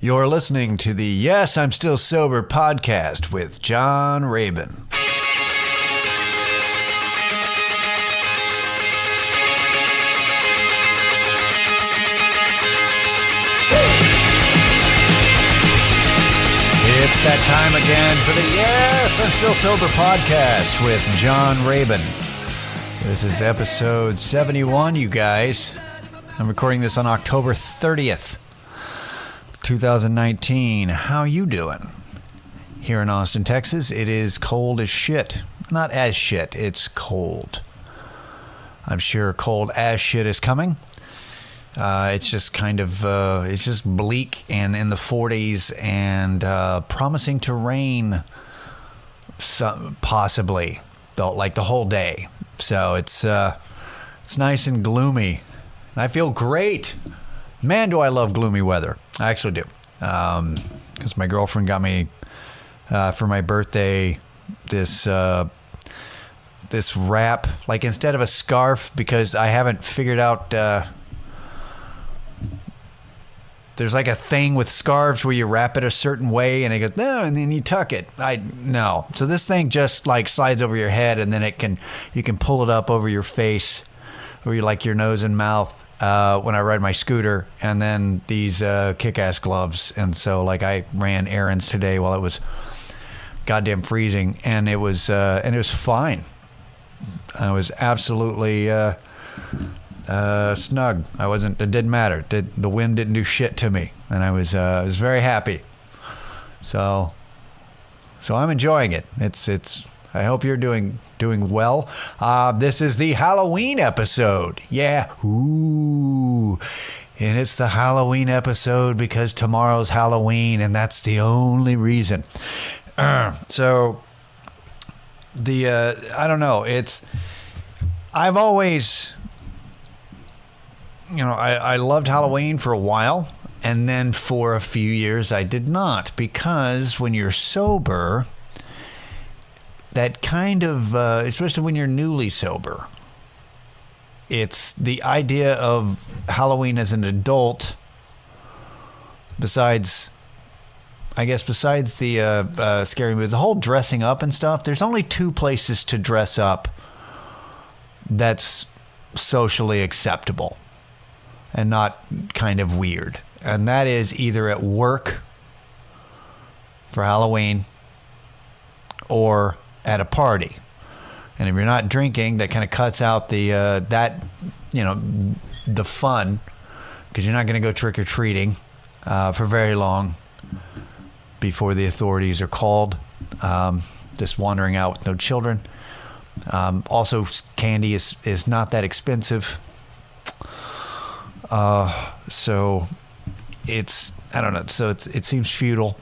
You're listening to the Yes, I'm Still Sober podcast with John Rabin. It's that time again for the Yes, I'm Still Sober podcast with John Rabin. This is episode 71, you guys. I'm recording this on October 30th. 2019. How you doing? Here in Austin, Texas, it is cold as shit. Not as shit, it's cold. I'm sure cold as shit is coming. It's just kind of, it's just bleak and in the 40s and promising to rain possibly, like the whole day. So it's nice and gloomy. I feel great. Man, do I love gloomy weather. I actually do. Because my girlfriend got me, for my birthday, this wrap. Like, instead of a scarf, because I haven't figured out... there's like a thing with scarves where you wrap it a certain way, and it goes, no, and then you tuck it. No. So this thing just, like, slides over your head, and then you can pull it up over your face, or your nose and mouth. When I ride my scooter, and then these kick-ass gloves. And so, like, I ran errands today while it was goddamn freezing, and it was fine. I was absolutely snug. It didn't matter. The wind didn't do shit to me, and I was very happy. So I'm enjoying it. It's. I hope you're doing well. This is the Halloween episode. Yeah. Ooh. And it's the Halloween episode because tomorrow's Halloween, and that's the only reason. So I don't know. I've always, I loved Halloween for a while, and then for a few years I did not, because when you're sober, that kind of, especially when you're newly sober, it's the idea of Halloween as an adult, besides the scary movies, the whole dressing up and stuff, there's only two places to dress up that's socially acceptable and not kind of weird. And that is either at work for Halloween or at a party. And if you're not drinking, that kind of cuts out the fun, because you're not going to go trick-or-treating for very long before the authorities are called. Just wandering out with no children. Also, candy is not that expensive. So it's, I don't know, so it seems futile.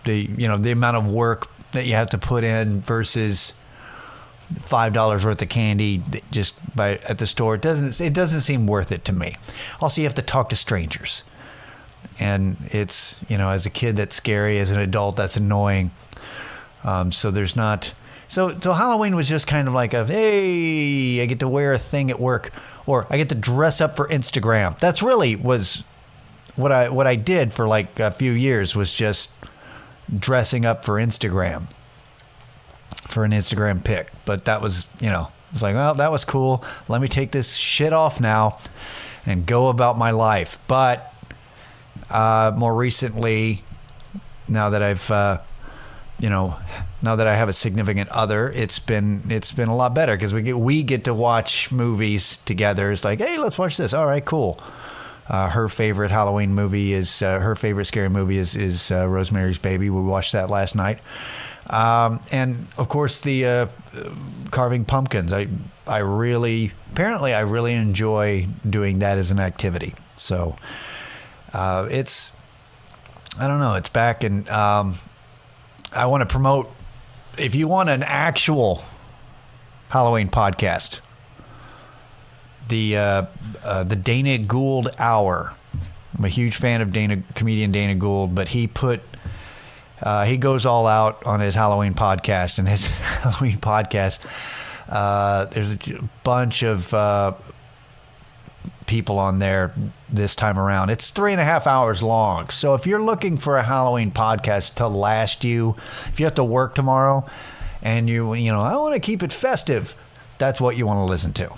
The amount of work that you have to put in versus $5 worth of candy just at the store. It doesn't seem worth it to me. Also, you have to talk to strangers, and it's, as a kid that's scary, as an adult that's annoying. So there's not. So Halloween was just kind of like hey, I get to wear a thing at work, or I get to dress up for Instagram. That's really was what I did for like a few years, was just dressing up for Instagram, for an Instagram pic. But that was, it's like, well, that was cool. Let me take this shit off now and go about my life. But more recently, now that I've, now that I have a significant other, it's been a lot better, because we get to watch movies together. It's like, hey, let's watch this. All right, cool. Her favorite Halloween movie her favorite scary movie is Rosemary's Baby. We watched that last night. And of course the carving pumpkins. I really enjoy doing that as an activity. So it's back, and I want to promote, if you want an actual Halloween podcast, the Dana Gould Hour. I'm a huge fan of comedian Dana Gould, but he goes all out on his Halloween podcast. And his Halloween podcast, there's a bunch of people on there this time around. It's 3.5 hours long. So if you're looking for a Halloween podcast to last you, if you have to work tomorrow and you know, I want to keep it festive, that's what you want to listen to.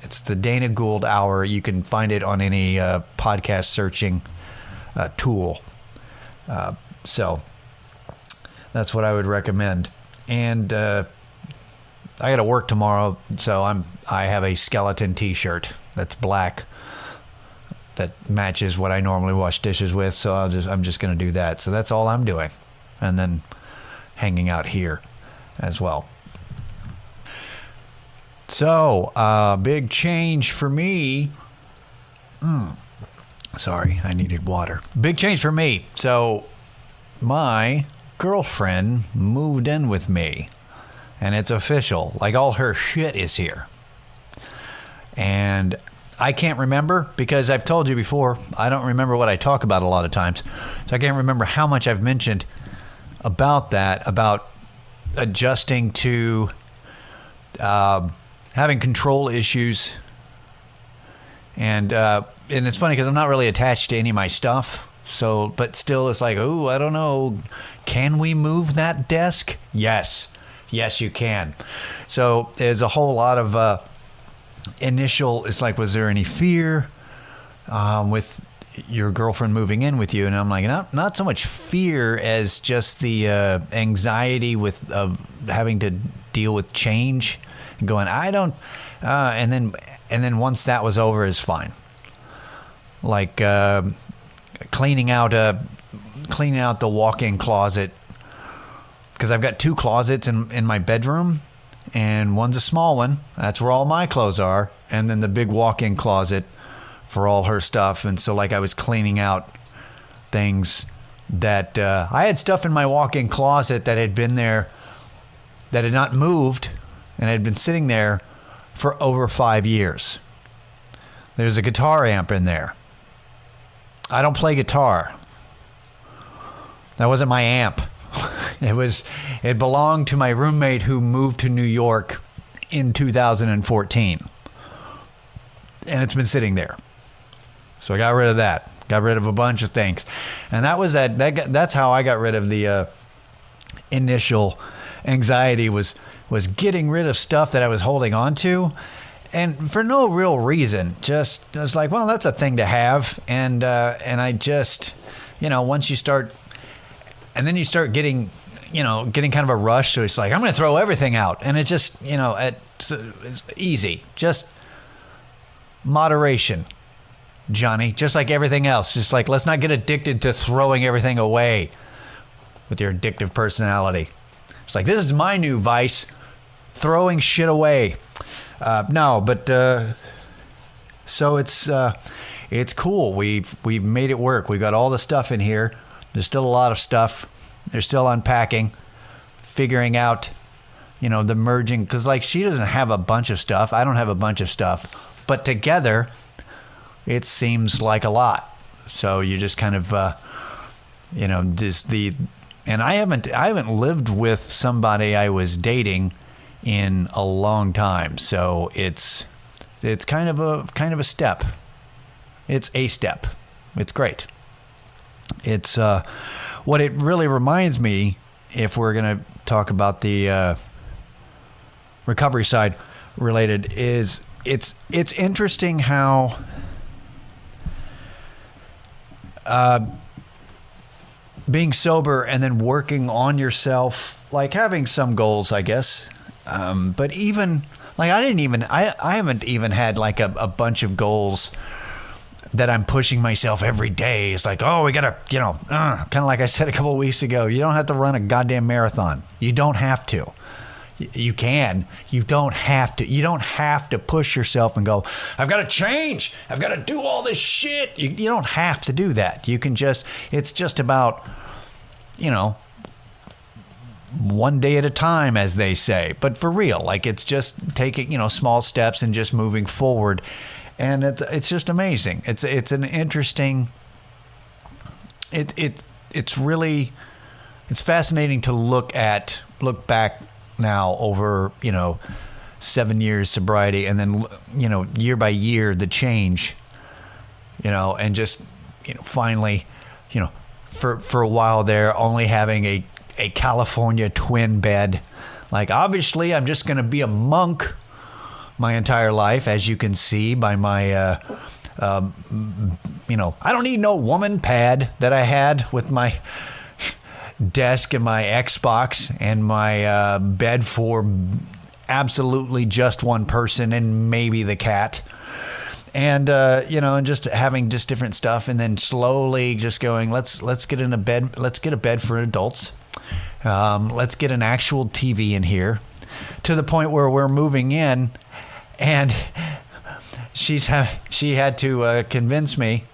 It's the Dana Gould Hour. You can find it on any podcast searching tool. So that's what I would recommend. And I got to work tomorrow, so I have a skeleton T-shirt that's black that matches what I normally wash dishes with. So I'm just going to do that. So that's all I'm doing, and then hanging out here as well. So big change for me. Sorry, I needed water. Big change for me. So my girlfriend moved in with me. And it's official. Like, all her shit is here. And I can't remember, because I've told you before, I don't remember what I talk about a lot of times. So I can't remember how much I've mentioned about that, about adjusting to having control issues. And it's funny because I'm not really attached to any of my stuff. So, but still, it's like, oh, I don't know. Can we move that desk? Yes. Yes, you can. So there's a whole lot of initial, it's like, was there any fear with your girlfriend moving in with you? And I'm like, not so much fear as just the anxiety with having to deal with change and going, I don't, and then once that was over, is fine. Like cleaning out the walk-in closet. Because I've got 2 closets in my bedroom, and one's a small one. That's where all my clothes are. And then the big walk-in closet for all her stuff. And so, like, I was cleaning out things that I had stuff in my walk-in closet that had been there, that had not moved, and had been sitting there for over 5 years. There's a guitar amp in there. I don't play guitar. That wasn't my amp. It belonged to my roommate who moved to New York in 2014. And it's been sitting there. So I got rid of that. Got rid of a bunch of things. And that's how I got rid of the initial anxiety, was getting rid of stuff that I was holding on to. And for no real reason. Just, I was like, well, that's a thing to have. And I just, once you start, and then you start getting kind of a rush. So it's like, I'm going to throw everything out. And it just, it's easy. Just moderation, Johnny. Just like everything else. Just like, let's not get addicted to throwing everything away with your addictive personality. It's like, this is my new vice, throwing shit away. So it's cool. We've made it work. We've got all the stuff in here. There's still a lot of stuff. They're still unpacking, figuring out, the merging. Because, like, she doesn't have a bunch of stuff. I don't have a bunch of stuff. But together, it seems like a lot. So you just kind of, and I haven't lived with somebody I was dating in a long time. So it's kind of a step. It's a step. It's great. It's what it really reminds me, if we're going to talk about the recovery side related, is it's interesting how being sober and then working on yourself, like having some goals, I guess, but even like I haven't even had like a bunch of goals that I'm pushing myself every day. It's like, oh, we gotta, kind of like I said a couple of weeks ago, you don't have to run a goddamn marathon. You don't have to. You can. You don't have to. You don't have to push yourself and go, I've got to change. I've got to do all this shit. You don't have to do that. You can just, it's just about, one day at a time, as they say. But for real, like, it's just taking, small steps and just moving forward. And it's just amazing. It's an interesting. It's really, it's fascinating to look back now over 7 years sobriety, and then year by year the change and just, finally, for a while there, only having a California twin bed. Like, obviously, I'm just going to be a monk my entire life, as you can see by my, I don't need no woman pad that I had with my desk and my Xbox and my bed for absolutely just one person and maybe the cat. And, and just having just different stuff, and then slowly just going, let's get in a bed. Let's get a bed for adults. Let's get an actual TV in here, to the point where we're moving in, and she had to convince me.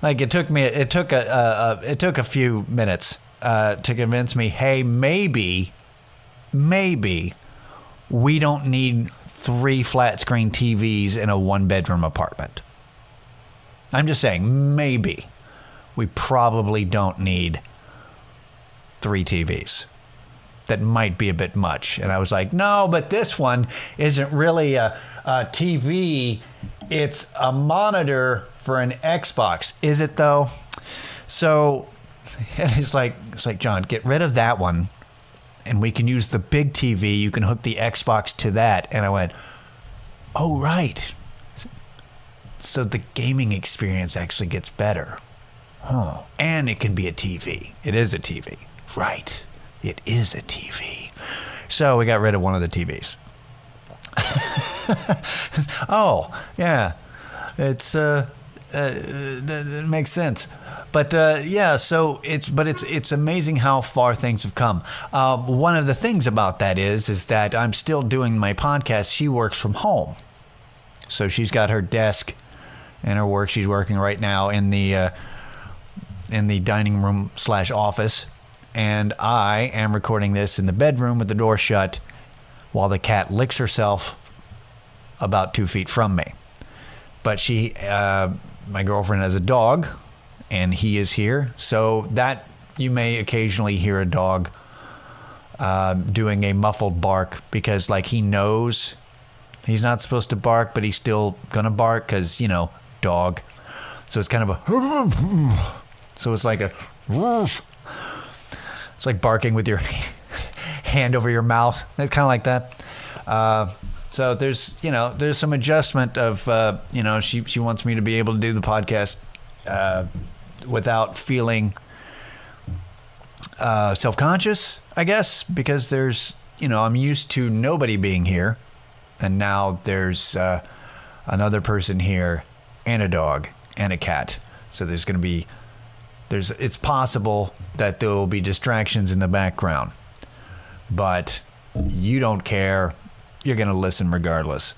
Like, it took a few minutes to convince me, hey, maybe we don't need 3 flat screen TVs in a 1-bedroom apartment. I'm just saying, maybe we probably don't need 3 TVs. That might be a bit much. And I was like, no, but this one isn't really a TV. It's a monitor for an Xbox. Is it though? So it's like, John, get rid of that one, and we can use the big TV. You can hook the Xbox to that. And I went, oh, right. So the gaming experience actually gets better. Huh. And it can be a TV. It is a TV. Right. It is a TV. So we got rid of one of the TVs. Oh, yeah. It's it makes sense. But so it's amazing how far things have come. One of the things about that is that I'm still doing my podcast. She works from home, so she's got her desk and her work. She's working right now in the dining room / office, and I am recording this in the bedroom with the door shut, while the cat licks herself about 2 feet from me. But my girlfriend has a dog, and he is here, so that you may occasionally hear a dog doing a muffled bark, because like he knows he's not supposed to bark, but he's still gonna bark because, dog. So it's kind of so it's like it's like barking with your hand over your mouth. It's kind of like that. So there's some adjustment of, she wants me to be able to do the podcast without feeling self-conscious, I guess, because there's, I'm used to nobody being here, and now there's another person here and a dog and a cat. So it's possible that there will be distractions in the background, but you don't care. You're going to listen regardless.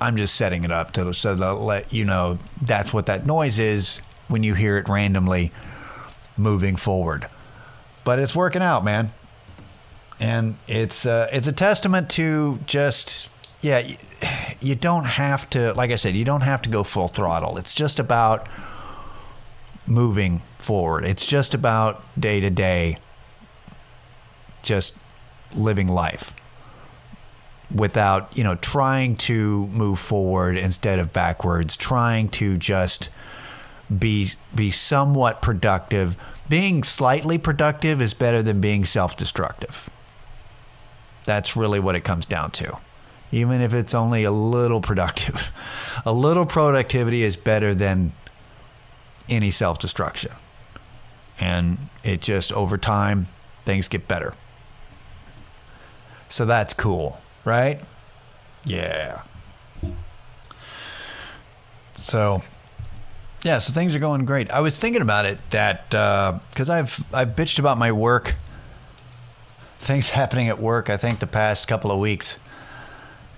I'm just setting it up so to let you know that's what that noise is when you hear it randomly moving forward. But it's working out, man. And it's a testament to just, you don't have to, like I said, you don't have to go full throttle. It's just about moving forward. It's just about day to day, just living life without, trying to move forward instead of backwards, trying to just be somewhat productive. Being slightly productive is better than being self-destructive. That's really what it comes down to. Even if it's only a little productive. A little productivity is better than any self-destruction. And it just, over time, things get better. So that's cool, right? Yeah. So things are going great. I was thinking about it that, because I've bitched about my work, things happening at work, I think the past couple of weeks.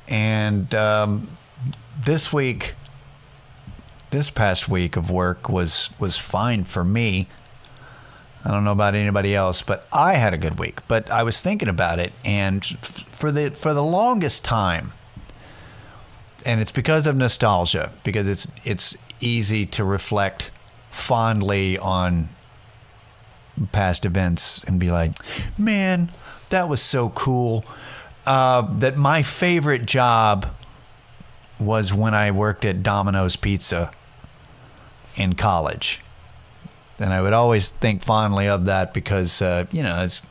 And this past week of work was fine for me. I don't know about anybody else, but I had a good week. But I was thinking about it, and for the longest time, and it's because of nostalgia, because it's easy to reflect fondly on past events and be like, man, that was so cool. That my favorite job was when I worked at Domino's Pizza in college. And I would always think fondly of that because, it's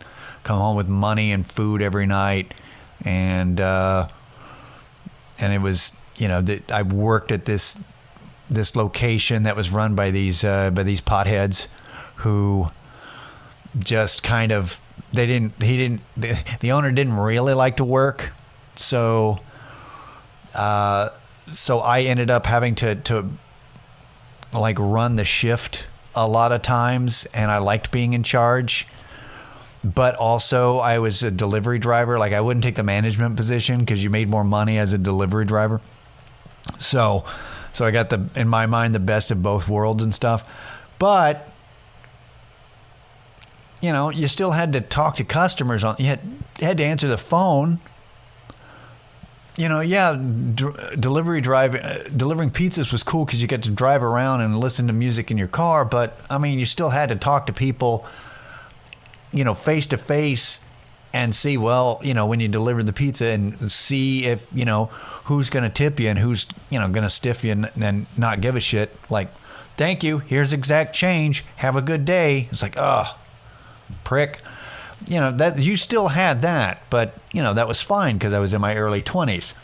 come home with money and food every night. And it was, I worked at this location that was run by these potheads who just kind of, the owner didn't really like to work. So I ended up having to like run the shift a lot of times, and I liked being in charge. But also I was a delivery driver. Like I wouldn't take the management position because you made more money as a delivery driver. So I got in my mind, the best of both worlds and stuff. But you still had to talk to customers. You had to answer the phone. Delivering pizzas was cool because you get to drive around and listen to music in your car. But I mean, you still had to talk to people, face to face, and see, when you deliver the pizza, and see if who's going to tip you and who's going to stiff you and not give a shit. Like, thank you. Here's exact change. Have a good day. It's like, oh, prick. That you still had that, but that was fine because I was in my early 20s.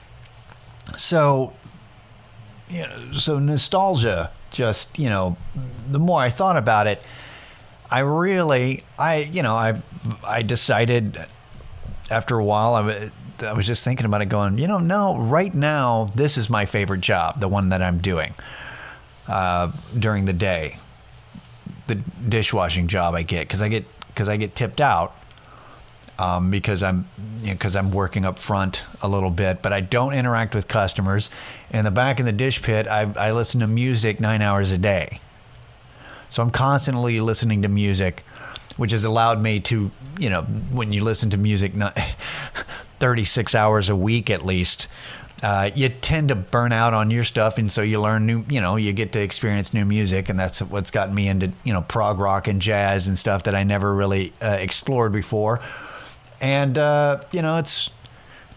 So nostalgia, just the more I thought about it, I decided after a while, I was just thinking about it, going, no, right now this is my favorite job, the one that I'm doing during the day, the dishwashing job I get because I get tipped out. Because I'm working up front a little bit, but I don't interact with customers. In the back in the dish pit, I listen to music 9 hours a day. So I'm constantly listening to music, which has allowed me to, when you listen to music 36 hours a week at least, you tend to burn out on your stuff, and so you learn new, you get to experience new music, and that's what's gotten me into, prog rock and jazz and stuff that I never really explored before. And, it's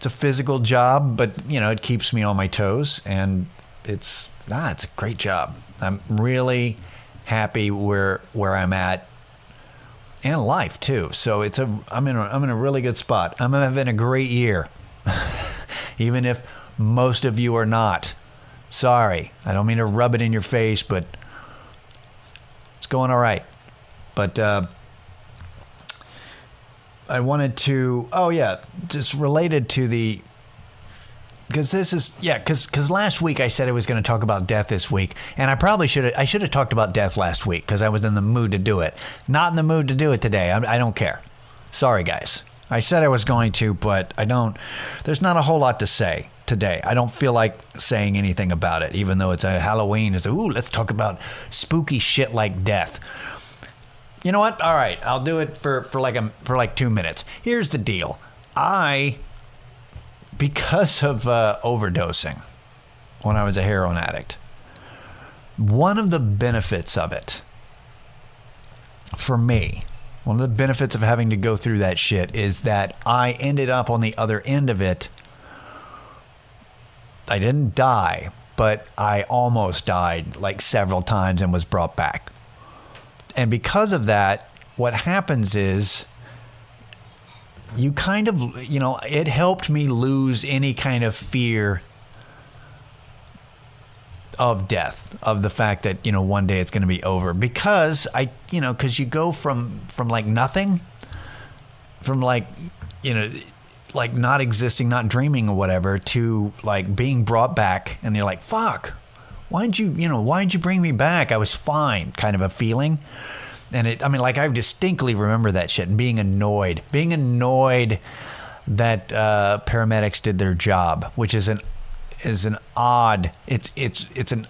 a physical job, but, it keeps me on my toes, and it's a great job. I'm really happy where I'm at in life too. So I'm in a really good spot. I'm having a great year, even if most of you are not. Sorry. I don't mean to rub it in your face, but it's going all right. But, I wanted to, just related to because last week I said I was going to talk about death this week, and I should have talked about death last week because I was in the mood to do it. Not in the mood to do it today. I don't care. Sorry, guys. I said I was going to, but I don't. There's not a whole lot to say today. I don't feel like saying anything about it, even though it's a Halloween. Let's talk about spooky shit like death. You know what? All right, I'll do it for like 2 minutes. Here's the deal. Because of overdosing when I was a heroin addict, one of the benefits of it, for me, one of the benefits of having to go through that shit is that I ended up on the other end of it. I didn't die, but I almost died like several times and was brought back. And because of that, what happens is you kind of, it helped me lose any kind of fear of death, of the fact that, one day it's going to be over. Because because you go from like nothing, from like, like not existing, not dreaming or whatever, to like being brought back, and you're like, fuck. Why'd you bring me back? I was fine, kind of a feeling. And I distinctly remember that shit and being annoyed that paramedics did their job, which is an odd, it's an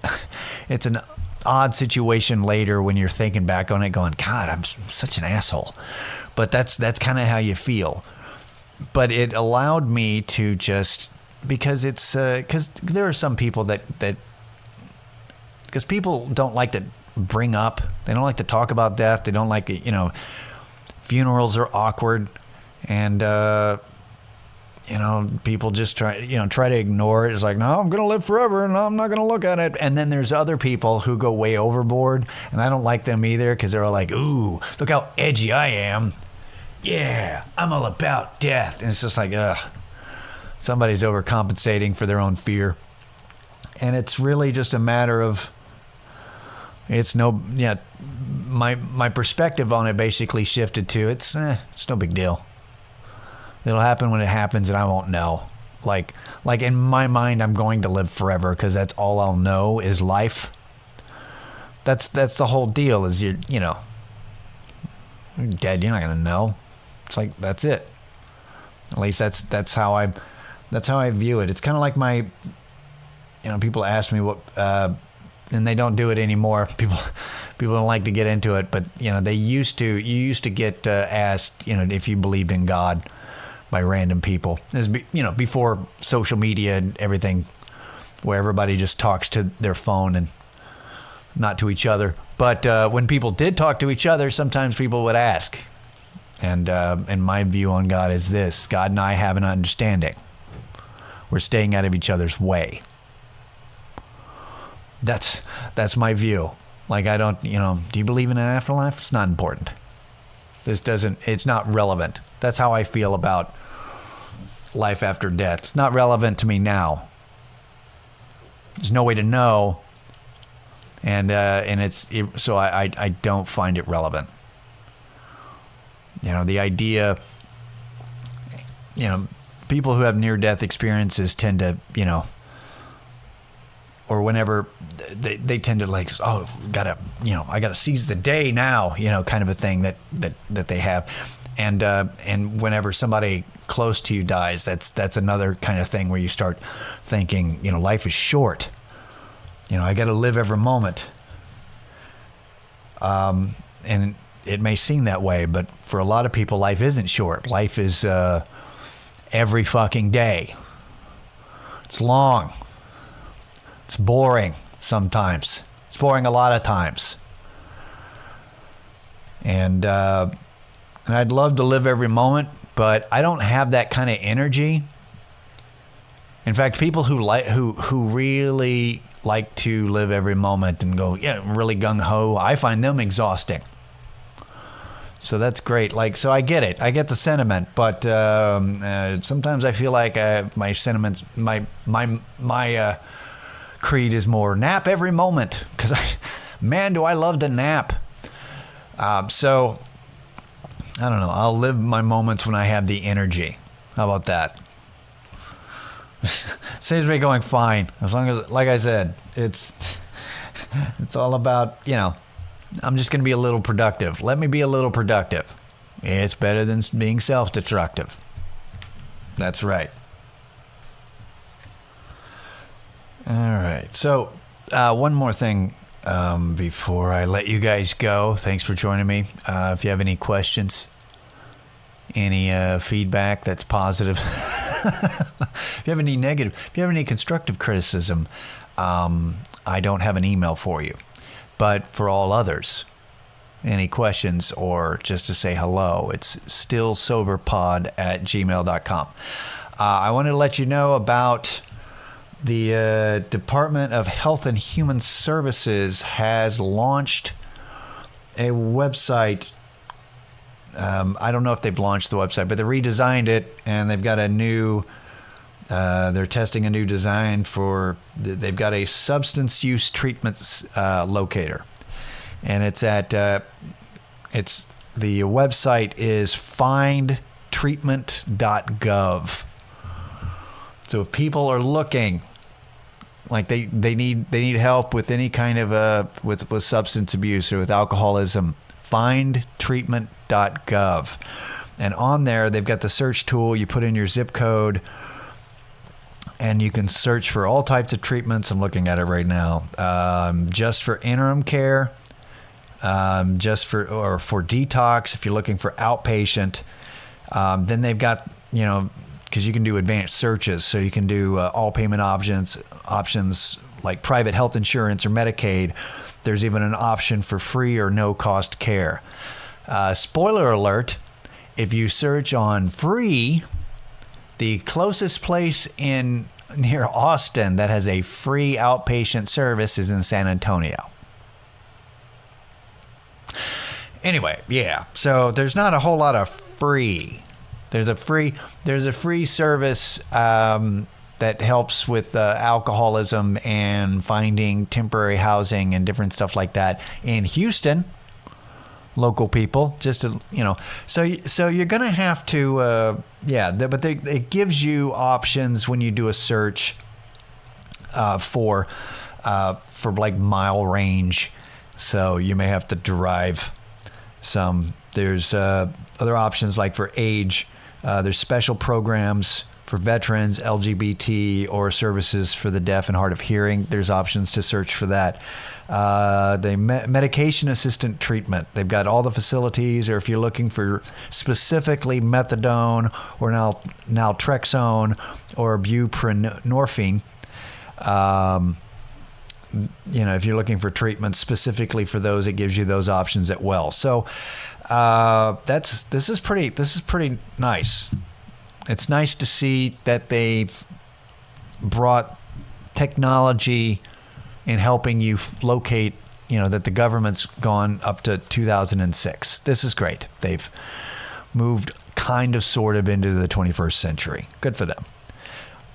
odd situation later when you're thinking back on it going, God, I'm such an asshole. But that's kind of how you feel. But it allowed me to just, because there are some people that because people don't like to bring up, they don't like to talk about death. They don't like, funerals are awkward. And, people just try to ignore it. It's like, no, I'm going to live forever and I'm not going to look at it. And then there's other people who go way overboard, and I don't like them either because they're all like, ooh, look how edgy I am. Yeah, I'm all about death. And it's just like, ugh, somebody's overcompensating for their own fear. And it's really just a matter of, my perspective on it basically shifted to, it's no big deal. It'll happen when it happens, and I won't know. Like in my mind, I'm going to live forever because that's all I'll know is life. That's the whole deal. Is you're dead. You're not gonna know. It's like that's it. At least that's how I view it. It's kind of like my, people ask me what, and they don't do it anymore. People don't like to get into it, but they used to. You used to get asked, if you believed in God, by random people. This is, before social media and everything, where everybody just talks to their phone and not to each other. But when people did talk to each other, sometimes people would ask. And my view on God is this: God and I have an understanding. We're staying out of each other's way. That's my view. Like, I don't, do you believe in an afterlife? It's not important. It's not relevant. That's how I feel about life after death. It's not relevant to me now. There's no way to know, so I don't find it relevant. The idea, people who have near-death experiences tend to, or whenever they tend to like, oh, I gotta seize the day now, kind of a thing that they have. And whenever somebody close to you dies, that's another kind of thing where you start thinking, life is short. I got to live every moment. And it may seem that way, but for a lot of people, life isn't short. Life is every fucking day. It's long. It's boring sometimes. It's boring a lot of times. And I'd love to live every moment, but I don't have that kind of energy. In fact, people who really like to live every moment and go, really gung-ho, I find them exhausting. So that's great. So I get it. I get the sentiment, but sometimes I feel like my sentiments, my creed is more nap every moment, because man, do I love to nap. So I don't know. I'll live my moments when I have the energy. How about that? Seems to be going fine. As long as, like I said, it's all about, I'm just going to be a little productive. Let me be a little productive. It's better than being self-destructive. That's right. All right. So one more thing before I let you guys go. Thanks for joining me. If you have any questions, any feedback that's positive, if you have any negative, if you have any constructive criticism, I don't have an email for you. But for all others, any questions or just to say hello, it's stillsoberpod@gmail.com. I wanted to let you know about the Department of Health and Human Services has launched a website. I don't know if they've launched the website, but they redesigned it, and they've got a new, they're testing a new design they've got a substance use treatment locator. And it's at, the website is FindTreatment.gov. So if people are looking, like they need help with any kind of with substance abuse or with alcoholism, FindTreatment.gov. And on there, they've got the search tool. You put in your zip code, and you can search for all types of treatments. I'm looking at it right now. Just for interim care, just for detox. If you're looking for outpatient, then they've got, because you can do advanced searches, so you can do all payment options like private health insurance or Medicaid. There's even an option for free or no cost care. Spoiler alert, if you search on free, The closest place near Austin that has a free outpatient service is in San Antonio. Anyway, yeah. So there's not a whole lot of free. There's a free service that helps with alcoholism and finding temporary housing and different stuff like that in Houston. Local people, just to, so you're gonna have to, but it gives you options when you do a search for like mile range. So you may have to drive some. There's other options like for age. There's special programs for veterans, LGBT, or services for the deaf and hard of hearing. There's options to search for that. The medication assistant treatment. They've got all the facilities, or if you're looking for specifically methadone or naltrexone or buprenorphine, if you're looking for treatment specifically for those, it gives you those options as well. So this is pretty nice. It's nice to see that they've brought technology in helping you locate, that the government's gone up to 2006. This is great. They've moved sort of into the 21st century. Good for them.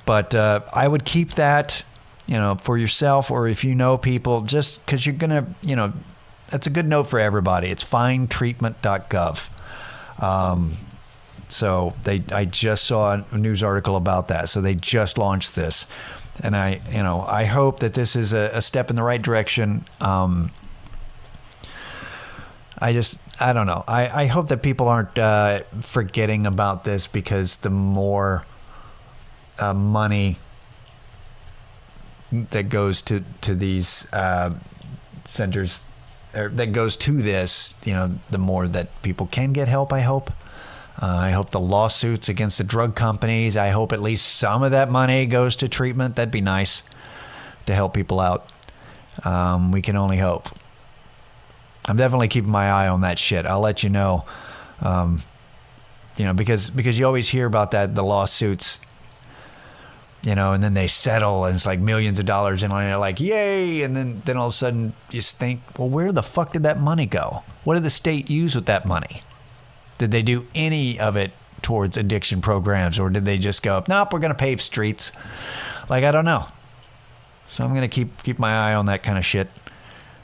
But I would keep that, for yourself, or if you know people, just because you're going to, that's a good note for everybody. It's FindTreatment.gov. So I just saw a news article about that. So they just launched this, and I hope that this is a step in the right direction. I don't know. I hope that people aren't forgetting about this, because the more money that goes to these centers, or that goes to this, the more that people can get help, I hope. I hope the lawsuits against the drug companies, I hope at least some of that money goes to treatment. That'd be nice to help people out. We can only hope. I'm definitely keeping my eye on that shit. I'll let you know. Because you always hear about that, the lawsuits, and then they settle, and it's like millions of dollars, and you're like, yay. And then all of a sudden you think, well, where the fuck did that money go? What did the state use with that money? Did they do any of it towards addiction programs, or did they just go, nope, we're going to pave streets? I don't know. So I'm going to keep my eye on that kind of shit.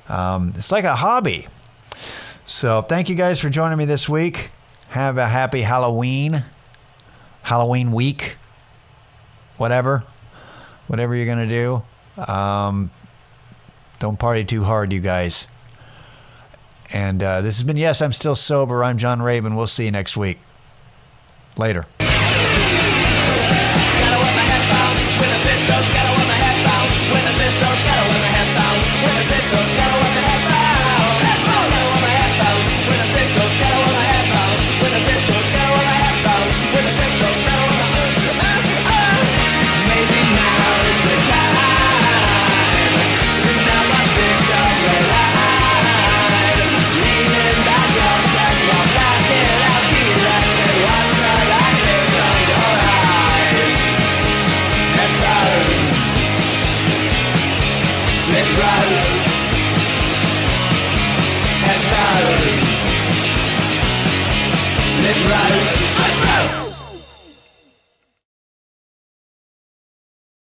It's like a hobby. So thank you guys for joining me this week. Have a happy Halloween week, whatever you're going to do. Don't party too hard, you guys. And this has been Yes, I'm Still Sober. I'm John Rabin. We'll see you next week. Later. Right.